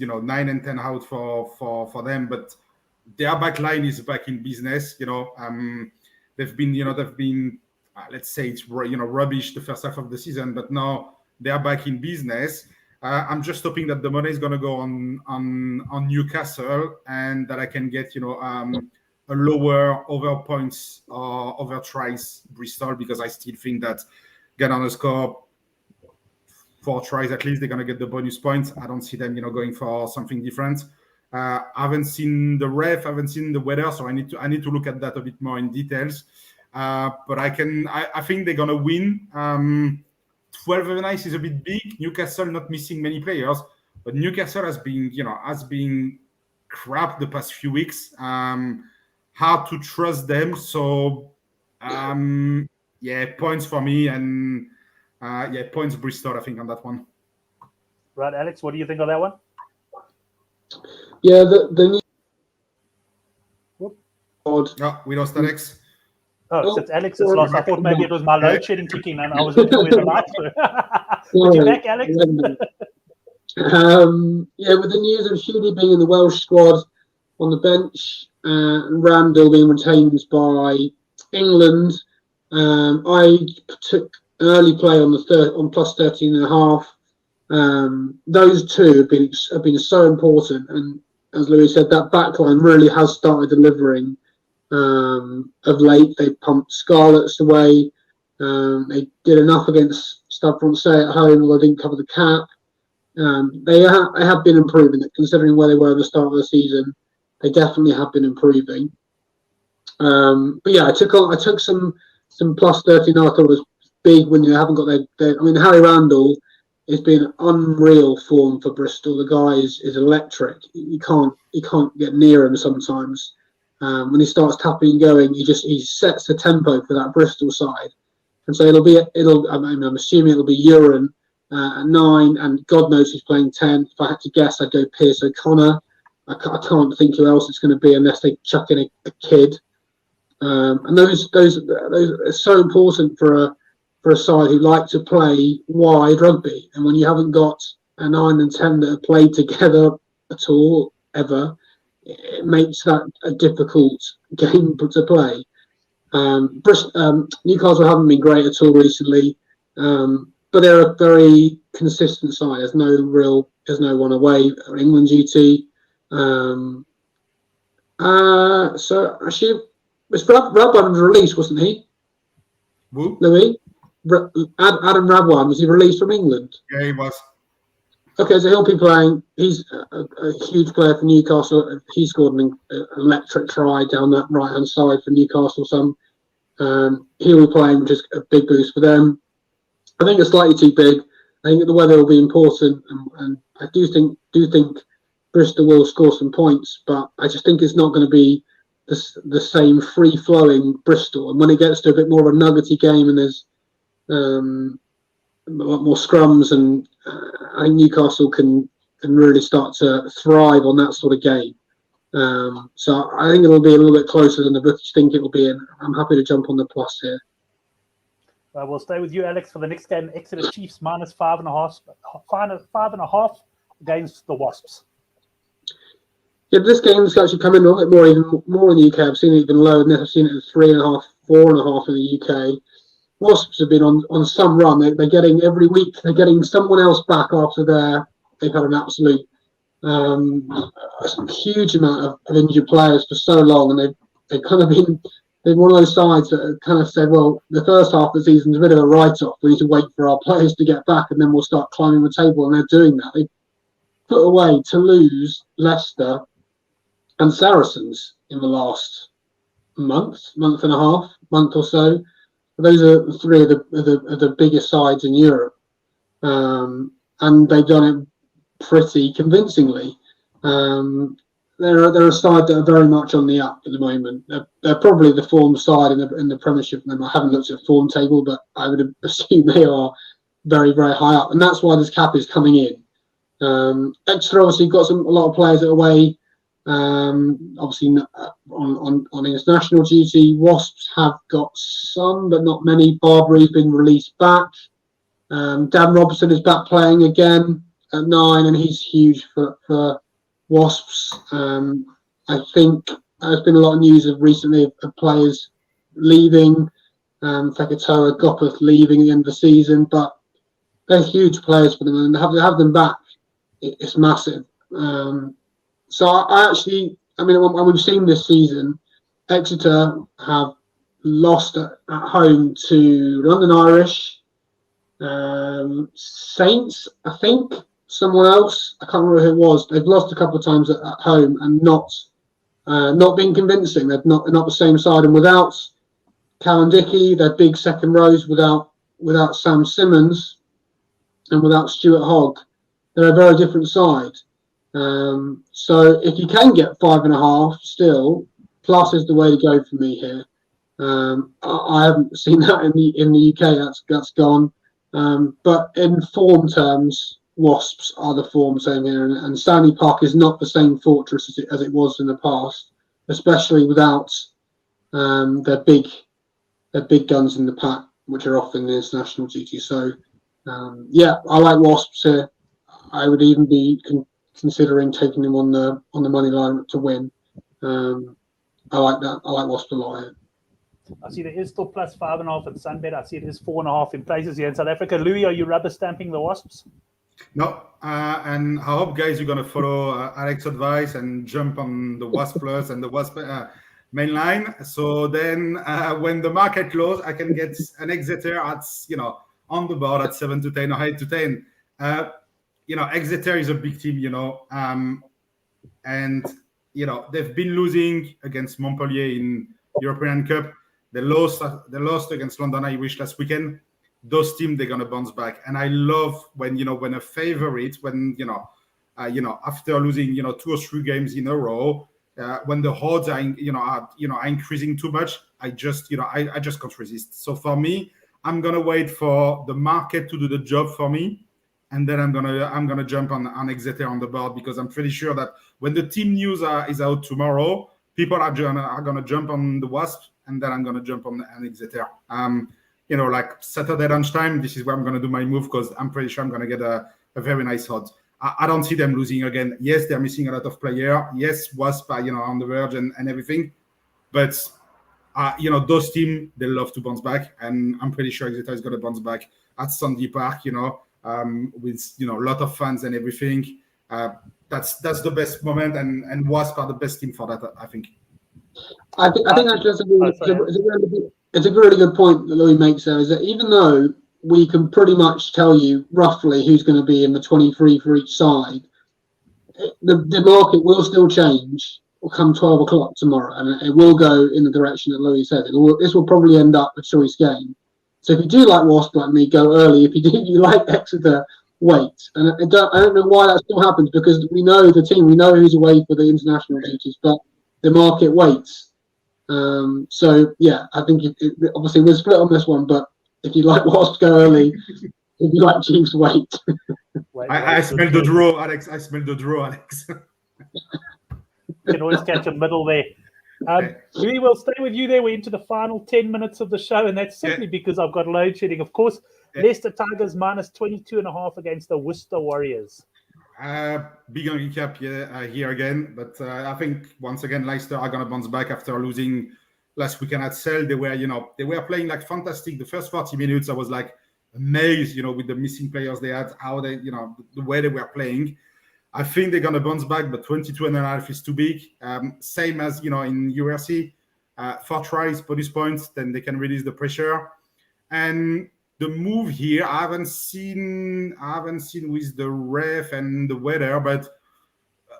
9 and 10 out for them. But their back line is back in business. They've been let's say it's rubbish the first half of the season, but now they're back in business. I'm just hoping that the money is going to go on Newcastle and that I can get a lower over points or over tries Bristol, because I still think that Gallagher score 4 tries at least, they're going to get the bonus points. I don't see them going for something different. I haven't seen the ref, I haven't seen the weather, so I need to look at that a bit more in details. But I think they're going to win. 12 of nice is a bit big. Newcastle not missing many players, but Newcastle has been crap the past few weeks. Hard to trust them. So points for me, and points Bristol, I think, on that one. Right, Alex, what do you think of that one? Yeah, the we lost Alex. Oh, since Alex is lost, I thought maybe it was my load shedding kicking and I was looking where the lights were. Would you back, Alex? With the news of Sheedy being in the Welsh squad on the bench and Randall being retained by England, I took an early play on on plus 13.5. Those two have been so important, and as Louis said, that backline really has started delivering. Of late, they pumped Scarlets away. They did enough against Stade Francais at home, although they didn't cover the cap. They have been improving. Considering where they were at the start of the season, they definitely have been improving. I took some plus 13. I thought it was big when you haven't got their. I mean, Harry Randall has been unreal form for Bristol. The guy is electric. You can't get near him sometimes. When he starts tapping and going, he sets the tempo for that Bristol side, and so I'm assuming it'll be Uren at 9, and God knows who's playing 10. If I had to guess, I'd go Pierce O'Connor. I can't think who else it's going to be unless they chuck in a kid. And those are so important for a side who like to play wide rugby, and when you haven't got a 9 and 10 that have played together at all ever, it makes that a difficult game to play. Newcastle haven't been great at all recently, but they're a very consistent side. There's no one away for England duty. So actually, Rabwan was released, wasn't he? Who? Louis? Adam Rabwan, was he released from England? Yeah, he was. Okay, so he'll be playing. He's a huge player for Newcastle. He scored an electric try down that right-hand side for Newcastle. He'll be playing, which is a big boost for them. I think it's slightly too big. I think the weather will be important, and I do think Bristol will score some points, but I just think it's not going to be the same free-flowing Bristol. And when it gets to a bit more of a nuggety game and there's a lot more scrums, and I think Newcastle can really start to thrive on that sort of game. So I think it'll be a little bit closer than the bookies think it will be, and I'm happy to jump on the plus here. We'll stay with you, Alex, for the next game. Exeter Chiefs minus 5.5 against the Wasps. Yeah, this game's actually come in a little bit more in the UK. I've seen it even lower than this. I've seen it at 3.5, 4.5 in the UK. Wasps have been on some run. They're getting every week. They're getting someone else back after they've had an absolute huge amount of injured players for so long, and they've kind of been one of those sides that have kind of said, well, the first half of the season is a bit of a write-off. We need to wait for our players to get back, and then we'll start climbing the table. And they're doing that. put away Toulouse, Leicester, and Saracens in the last month and a half, month or so. Those are three of the biggest sides in Europe, and they've done it pretty convincingly. They're a side that are very much on the up at the moment. They're probably the form side in the Premiership. I haven't looked at the form table, but I would assume they are very, very high up, and that's why this cap is coming in. Exeter obviously got a lot of players away. Obviously on international duty. Wasps have got some, but not many. Barbara's been released back. Dan Robertson is back playing again at 9, and he's huge for Wasps. I think there's been a lot of news recently of players leaving. Fekatoa, Gopeth leaving at the end of the season, but they're huge players for them, and to have them back, it's massive. So when we've seen this season, Exeter have lost at home to London Irish, Saints, I think, someone else. I can't remember who it was. They've lost a couple of times at home and not being convincing. They're not the same side, and without Cowan Dickey, their big second rows, without Sam Simmons and without Stuart Hogg, they're a very different side. So if you can get 5.5 still, plus is the way to go for me here. I haven't seen that in the UK. That's gone. But in form terms, Wasps are the form zone here, and Stanley Park is not the same fortress as it was in the past, especially without their big guns in the pack, which are often the international duty. So I like Wasps here. I would even be considering taking them on the money line to win. I like that. I like Wasps a lot here. I see there is still plus 5.5 at Sunbet. I see it is 4.5 in places here in South Africa. Louis, are you rubber stamping the Wasps? No, and I hope, guys, you're going to follow Alex's advice and jump on the Wasp Plus and the Wasp main line. So then when the market closes, I can get an Exeter at, on the board at 7 to 10 or 8 to 10. Exeter is a big team, and, they've been losing against Montpellier in European Cup. They lost against London Irish last weekend. Those teams, they're gonna bounce back, and I love when a favorite, after losing 2 or 3 games in a row, when the odds are increasing too much, I just can't resist. So for me, I'm gonna wait for the market to do the job for me, and then I'm gonna jump on Exeter on the board, because I'm pretty sure that when the team news is out tomorrow, people are gonna jump on the Wasp, and then I'm gonna jump on Exeter. Like Saturday lunchtime, this is where I'm going to do my move, because I'm pretty sure I'm going to get a very nice odds. I don't see them losing again. Yes, they're missing a lot of players. Yes, Wasp are, on the verge and everything. But, those teams, they love to bounce back. And I'm pretty sure Exeter is going to bounce back at Sandy Park, with, a lot of fans and everything. That's the best moment. And Wasp are the best team for that, I think. I think it's a really good point that Louis makes there, is that even though we can pretty much tell you roughly who's going to be in the 23 for each side, the market will still change come 12 o'clock tomorrow, and it will go in the direction that Louis said. This will probably end up a choice game. So if you do like Wasp like me, go early. If you like Exeter, wait. And I don't know why that still happens, because we know the team, we know who's away for the international duties, but the market waits. I think obviously we're split on this one, but if you like Wasps, go early. If you like Chiefs, wait. I smell the draw, Alex. I smell the draw, Alex. You can always catch a middle there. We will stay with you there. We're into the final 10 minutes of the show, and that's simply because I've got load shedding. Of course, Leicester Tigers minus 22.5 against the Worcester Warriors. Big handicap here again, but I think once again Leicester are gonna bounce back after losing last weekend at Sale. They were playing like fantastic. The first 40 minutes, I was like amazed, with the missing players they had, how they, the way they were playing. I think they're gonna bounce back, but 22.5 is too big. Same as in URC, 4 tries, bonus points, then they can release the pressure. And the move here, I haven't seen with the ref and the weather, but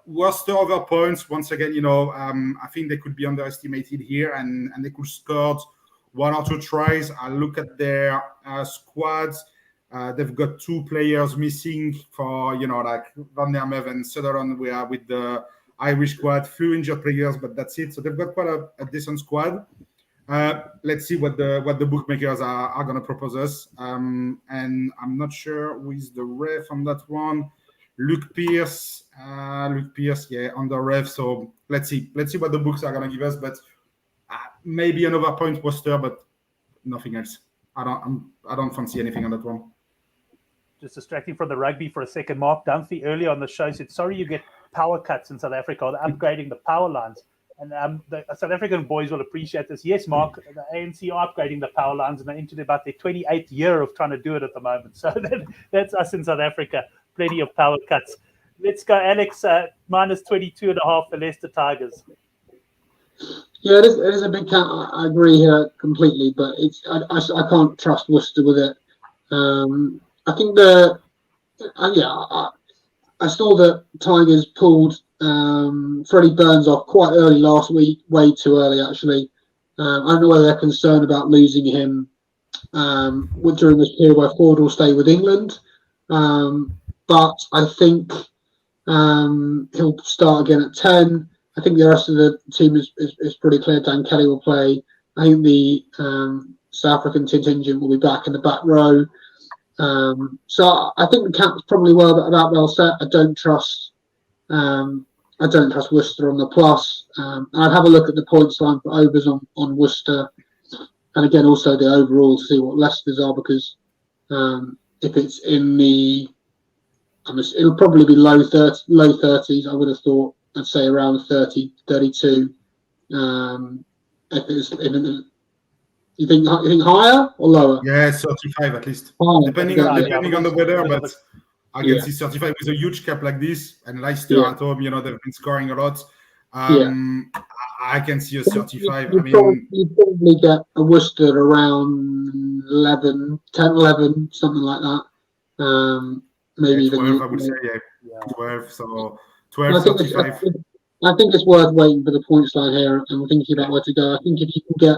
Worcester over points once again. I think they could be underestimated here, and they could score 1 or 2 tries. I look at their squads. They've got 2 players missing for like Van der Merwe and Sutherland. We are with the Irish squad, few injured players, but that's it. So they've got quite a decent squad. Let's see what the bookmakers are going to propose us. And I'm not sure with the ref on that one. Luke Pierce, on the ref. So let's see what the books are going to give us. But maybe another point Worcester, but nothing else. I don't fancy anything on that one. Just distracting from the rugby for a second. Mark Dunphy earlier on the show said, sorry you get power cuts in South Africa. They're upgrading the power lines. And the South African boys will appreciate this. Yes, Mark, the ANC are upgrading the power lines, and they're into about their 28th year of trying to do it at the moment. So that's us in South Africa. Plenty of power cuts. Let's go, Alex, minus 22.5 for Leicester Tigers. Yeah, it is a big count. I agree here completely, but I can't trust Worcester with it. I think I saw that Tigers pulled Freddie Burns off quite early last week, way too early actually. I don't know whether they're concerned about losing him during this period where Ford will stay with England, but I think he'll start again at 10. I think the rest of the team is pretty clear. Dan Kelly will play. I think the South African contingent will be back in the back row. So I think the cap's probably about well set. I don't trust Worcester on the plus. I'd have a look at the points line for overs on Worcester, and again also the overall to see what Leicester's are, because if it's in the, it'll probably be low 30s. I would have thought. I'd say around 30, 32. If it's you think higher or lower? Yeah, 35 at least. Depending on the weather, but I can see 35 with a huge cap like this, and Leicester at home, they've been scoring a lot. I can see a 35. You probably get a Worcester around 11, 10, 11, something like that. Maybe 12, I would say, 12. So 12, 35. I think it's worth waiting for the points line here and thinking about where to go. I think if you can get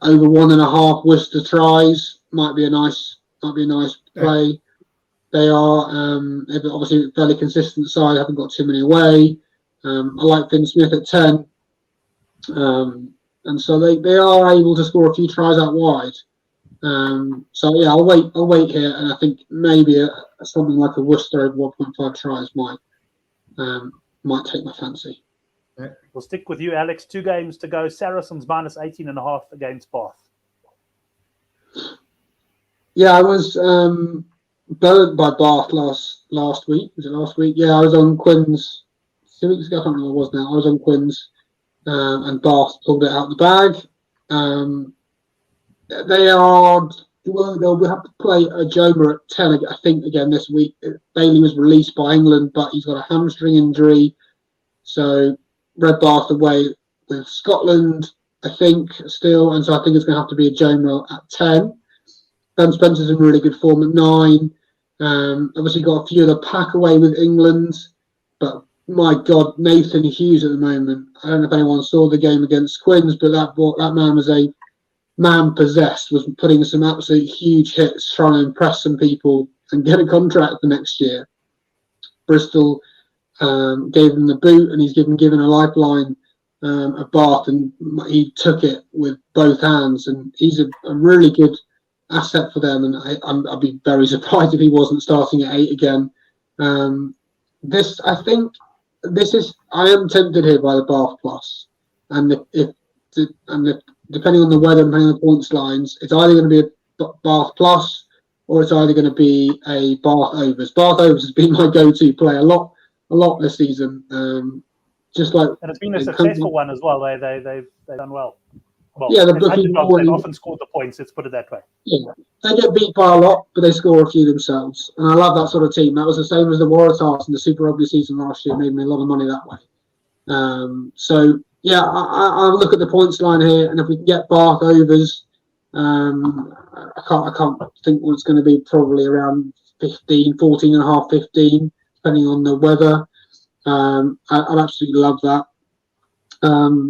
over 1.5 Worcester tries, might be a nice play. They are obviously a fairly consistent side. Haven't got too many away. I like Finn Smith at 10, and so they are able to score a few tries out wide. So yeah, I'll wait here, and I think maybe something like a Worcester over 1.5 tries might take my fancy. We'll stick with you, Alex. 2 games to go. Saracens minus 18.5 against Bath. Yeah, I was burnt by Bath last week. Was it last week? Yeah, I was on Quinn's 2 weeks ago. I can't remember what it was now. I was on Quinn's, and Bath pulled it out the bag. They'll have to play a Joma at 10, I think, again this week. Bailey was released by England, but he's got a hamstring injury. So Red Bath away with Scotland, I think, still. And so I think it's going to have to be a Joma at 10. Ben Spencer's in really good form at 9. Obviously got a few of the pack away with England. But my God, Nathan Hughes at the moment. I don't know if anyone saw the game against Quins, but that man was a man possessed, was putting some absolute huge hits, trying to impress some people and get a contract for next year. Bristol gave him the boot, and he's given a lifeline at Bath, and he took it with both hands, and he's a really good asset for them, and I'd be very surprised if he wasn't starting at 8 again. I am tempted here by the Bath plus, and depending on the weather and depending on the points lines, it's either going to be a Bath plus or it's either going to be a Bath overs. Bath overs has been my go-to play a lot this season. And it's been a successful one as well. They've done well. Yeah, the booking they've often scored the points. Let's put it that way. Yeah, they get beat by a lot, but they score a few themselves, and I love that sort of team. That was the same as the Waratahs in the Super Rugby season last year. Made me a lot of money that way. So yeah, I'll look at the points line here, and if we can get Bath overs, I can't think what it's going to be. Probably around 15, 14 and a half, 15, depending on the weather. I'd absolutely love that.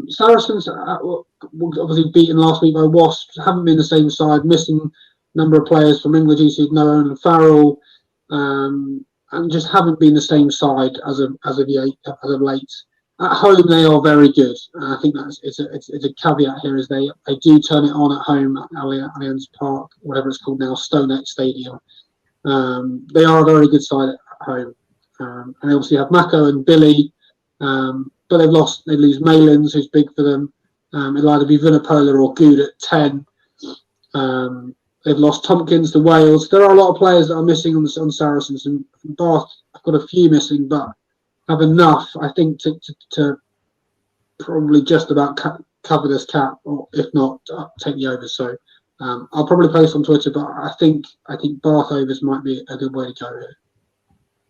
Saracens obviously beaten last week by Wasps. Haven't been the same side. Missing number of players from England. You see Noah and Farrell, and just haven't been the same side as of late. At home, they are very good. I think it's a caveat here, is they do turn it on at home at Allianz Park, whatever it's called now, Stonex Stadium. They are a very good side at home, and they obviously have Mako and Billy. But they lose Malins, who's big for them. It'll either be Vunipola or Good at 10. They've lost Tompkins to Wales. There are a lot of players that are missing on Saracens, and Bath have got a few missing, but have enough, I think, to probably just about cover this cap, or if not, take the overs. So I'll probably post on Twitter, but I think Bath overs might be a good way to go here.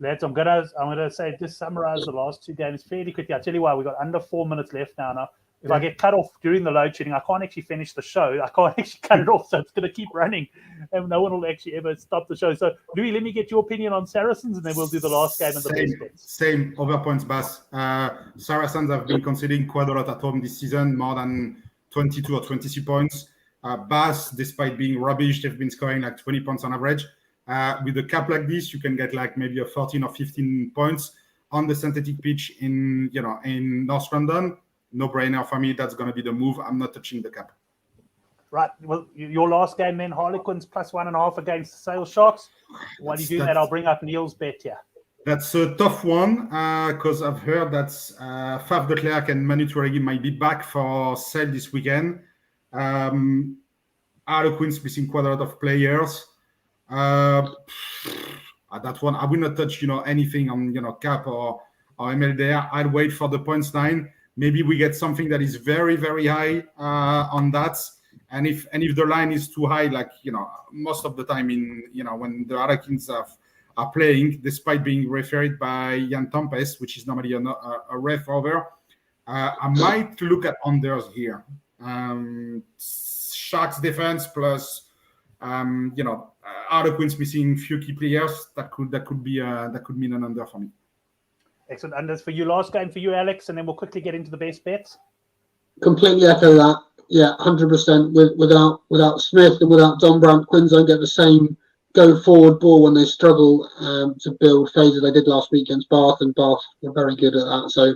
Lads, I'm gonna say just summarize the last two games fairly quickly. I'll tell you why, we've got under 4 minutes left now. If I get cut off during the load shedding, I can't actually finish the show. I can't actually cut it off, so it's going to keep running, and no one will actually ever stop the show. So, Louis, let me get your opinion on Saracens, and then we'll do the last game and the best bets. Same over points, Bass. Saracens have been conceding quite a lot at home this season, more than 22 or 23 points. Bass, despite being rubbish, they've been scoring like 20 points on average. With a cap like this, you can get like maybe a 14 or 15 points on the synthetic pitch in North London. No brainer for me. That's going to be the move. I'm not touching the cap. Right. Well, your last game then, Harlequins plus 1.5 against the Sale Sharks. While you do that, I'll bring up Neil's bet here. That's a tough one because I've heard that Faf de Klerk and Manu Tuilagi might be back for Sale this weekend. Harlequins missing quite a lot of players. At that one, I will not touch anything on cap or ML there. I'd wait for the points line. Maybe we get something that is very, very high on that. And if the line is too high, like most of the time when the Harlequins are playing, despite being refereed by Jan Tempest, which is normally a ref over, I might look at unders here. Sharks defense plus Harlequins missing few key players, that could mean an under for me. Excellent. Unders for you. Last game for you, Alex, and then we'll quickly get into the best bets. Completely echo that. Yeah, 100%. Without Smith and without Don Brandt, Quins don't get the same go forward ball when they struggle to build phases they did last week against Bath, and Bath were very good at that. So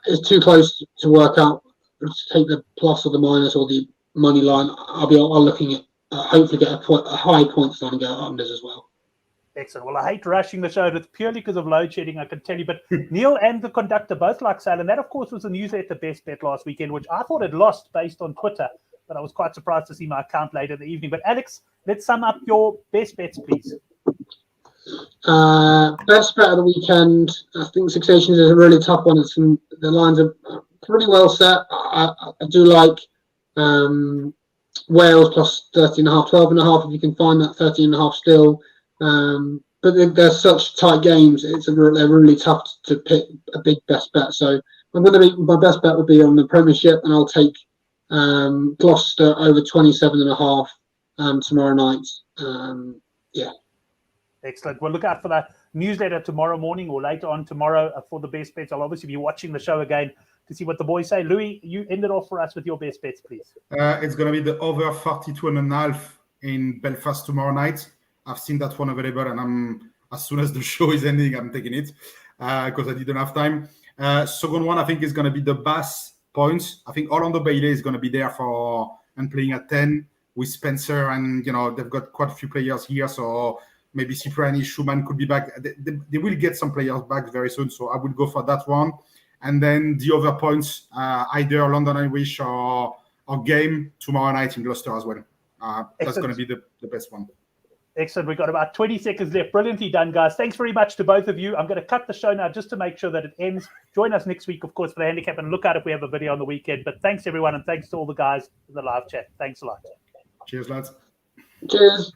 it's too close to work out to take the plus or the minus or the money line. I'll looking at hopefully get a high points line and go unders as well. Excellent. Well, I hate rushing the show. It's purely because of load shedding, I can tell you. But Neil and the conductor both like Sale, and that, of course, was the newsletter best bet last weekend, which I thought had lost based on Twitter. But I was quite surprised to see my account later in the evening. But Alex, let's sum up your best bets, please. Best bet of the weekend. I think Six Nations is a really tough one. The lines are pretty well set. I do like Wales plus 13.5, 12.5 if you can find that 13.5 still. But they're such tight games. They're really tough to pick a big best bet. So my best bet would be on the Premiership, and I'll take Gloucester over 27.5 tomorrow night. Excellent. Well, look out for that newsletter tomorrow morning or later on tomorrow for the best bets. I'll obviously be watching the show again to see what the boys say. Louis, you end it off for us with your best bets, please. It's going to be the over 42.5 in Belfast tomorrow night. I've seen that one available, and as soon as the show is ending, I'm taking it because I didn't have time. Second one, I think, is going to be the Bass points. I think Orlando Bailey is going to be there and playing at 10 with Spencer, and they've got quite a few players here, so maybe Cipriani, Schumann could be back. They will get some players back very soon, so I would go for that one. And then the other points, either London Irish or game tomorrow night in Gloucester as well. That's going to be the best one. Excellent. We've got about 20 seconds left. Brilliantly done, guys. Thanks very much to both of you. I'm going to cut the show now just to make sure that it ends. Join us next week, of course, for the handicap, and look out if we have a video on the weekend. But thanks, everyone, and thanks to all the guys in the live chat. Thanks a lot. Cheers, lads. Cheers.